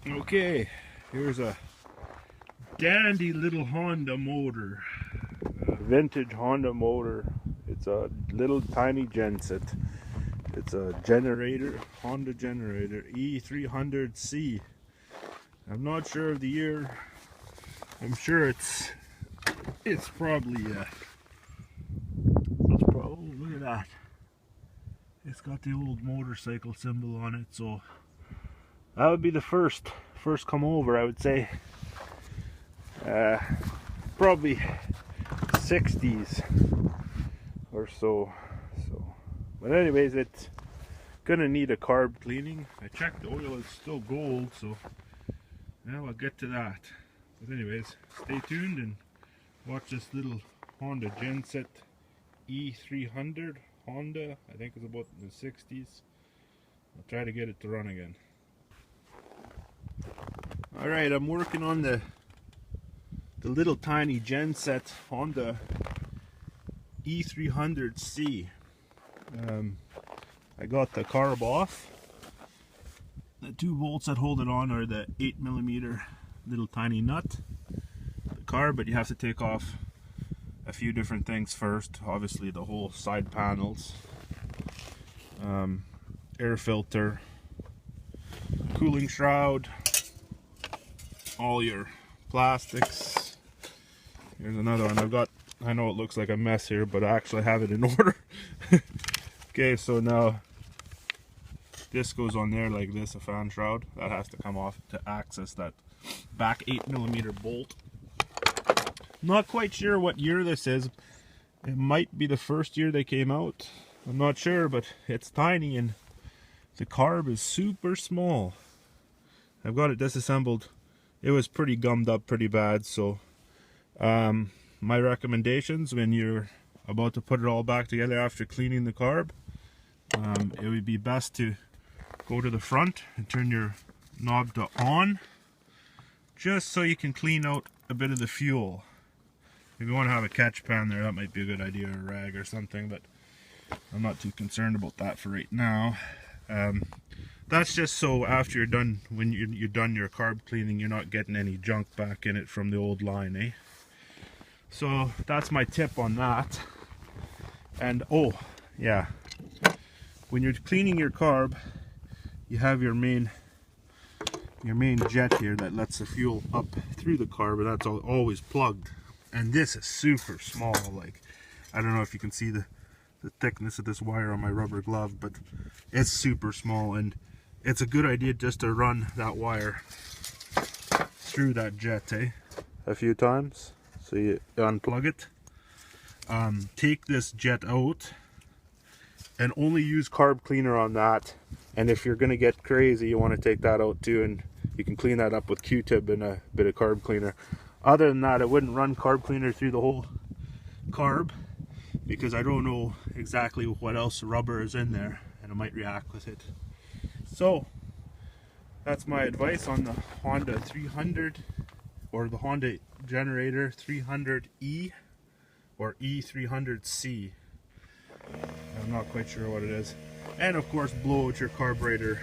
Okay, here's a dandy little Honda motor, vintage Honda motor. It's a little tiny genset. It's a generator, Honda generator, E300C. I'm not sure of the year. I'm sure it's probably oh, look at that. It's got the old motorcycle symbol on it, so that would be the first come over, I would say. Probably 60s or so. But anyways, it's gonna need a carb cleaning. I checked the oil is still gold, so now I'll get to that. But anyways, stay tuned and watch this little Honda Genset E300 Honda. I think it's about in the 60s. I'll try to get it to run again. Alright, I'm working on the little tiny Genset Honda E300C. I got the carb off. The 2 bolts that hold it on are the 8mm little tiny nut, the carb, but you have to take off a few different things first. Obviously the whole side panels, air filter, cooling shroud, all your plastics. Here's another one. I know it looks like a mess here, but I actually have it in order. Okay, so now this goes on there like this, a fan shroud. That has to come off to access that back 8mm bolt. Not quite sure what year this is. It might be the first year they came out. I'm not sure, but it's tiny and the carb is super small. I've got it disassembled. It was pretty gummed up pretty bad, so my recommendations when you're about to put it all back together after cleaning the carb, it would be best to go to the front and turn your knob to on, just so you can clean out a bit of the fuel. If you want to have a catch pan there, that might be a good idea, or a rag or something, but I'm not too concerned about that for right now. That's just so after you're done, when you're done your carb cleaning, you're not getting any junk back in it from the old line, eh? So that's my tip on that. And oh yeah, when you're cleaning your carb, you have your main jet here that lets the fuel up through the carb, and that's always plugged. And this is super small. Like, I don't know if you can see the thickness of this wire on my rubber glove, but it's super small, and it's a good idea just to run that wire through that jet, eh? A few times. So you unplug it, take this jet out, and only use carb cleaner on that. And if you're gonna get crazy, you want to take that out too, and you can clean that up with Q-tip and a bit of carb cleaner. Other than that, I wouldn't run carb cleaner through the whole carb, because I don't know exactly what else rubber is in there, and it might react with it. So that's my advice on the Honda 300, or the Honda Generator 300E or E300C. I'm not quite sure what it is. And of course, blow out your carburetor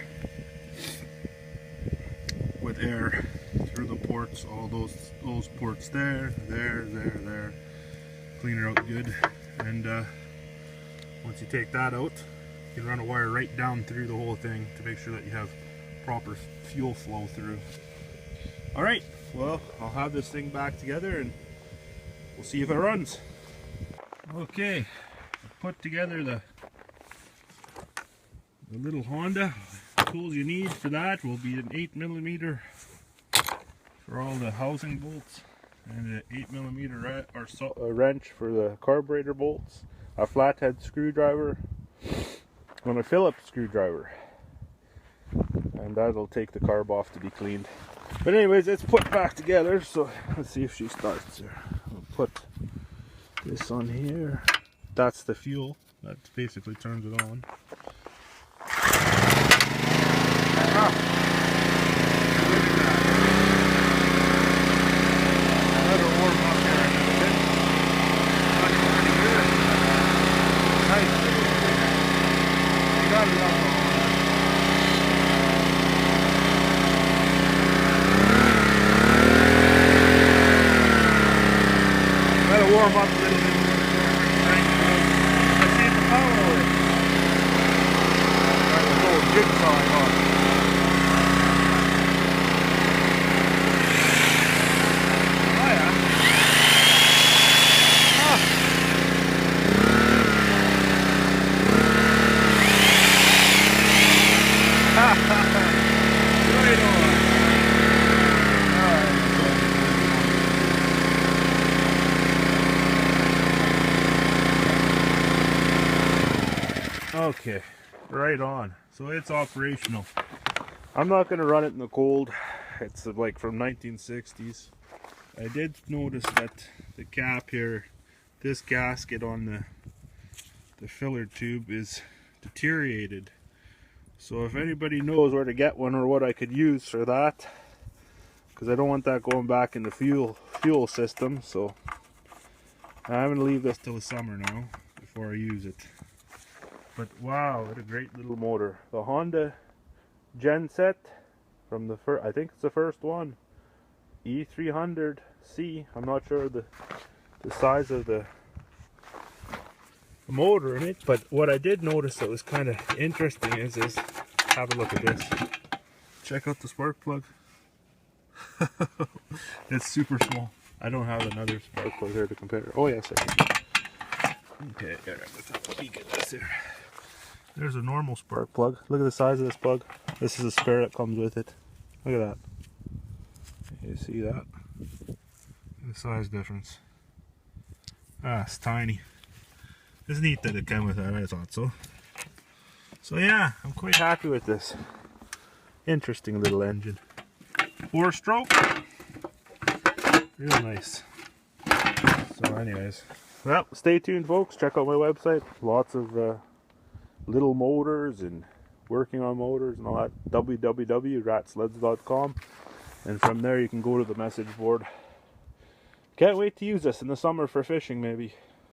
with air through the ports, all those ports there. Clean it out good, and once you take that out, you can run a wire right down through the whole thing to make sure that you have proper fuel flow through. Alright, well, I'll have this thing back together and we'll see if it runs. Okay, I put together the little Honda. The tools you need for that will be an 8mm for all the housing bolts, and an 8mm wrench for the carburetor bolts, a flathead screwdriver, and a Phillips screwdriver. And that'll take the carb off to be cleaned. But anyways, it's put back together, so let's see if she starts here. I'll put this on here. That's the fuel. That basically turns it on. Let her warm up here in a bit. Running pretty good. Nice. You got it up. warm up a little bit more. Let's see the power with it. Got the little jigsaw I got. Oh yeah. Right on. Okay, right on. So it's operational. I'm not going to run it in the cold. It's like from 1960s. I did notice that the cap here, this gasket on the filler tube is deteriorated. So if anybody knows where to get one or what I could use for that, because I don't want that going back in the fuel system. So I'm going to leave this till the summer now before I use it. But wow, what a great little motor. The Honda Genset from the first, I think it's the first one, E300C. I'm not sure the size of the motor in it, but what I did notice that was kind of interesting is have a look at this. Check out the spark plug. It's super small. I don't have another spark plug here to compare. Oh yes, I can. Okay, let's have a peek at this here. There's a normal spark plug. Look at the size of this plug. This is a spare that comes with it. Look at that. You see that? The size difference. Ah, it's tiny. It's neat that it came with that, I thought so. So yeah, I'm quite happy with this. Interesting little engine. 4-stroke. Real nice. So anyways, well, stay tuned folks. Check out my website. Lots of little motors and working on motors and all that. www.ratsleds.com, and from there you can go to the message board. Can't wait to use this in the summer for fishing maybe.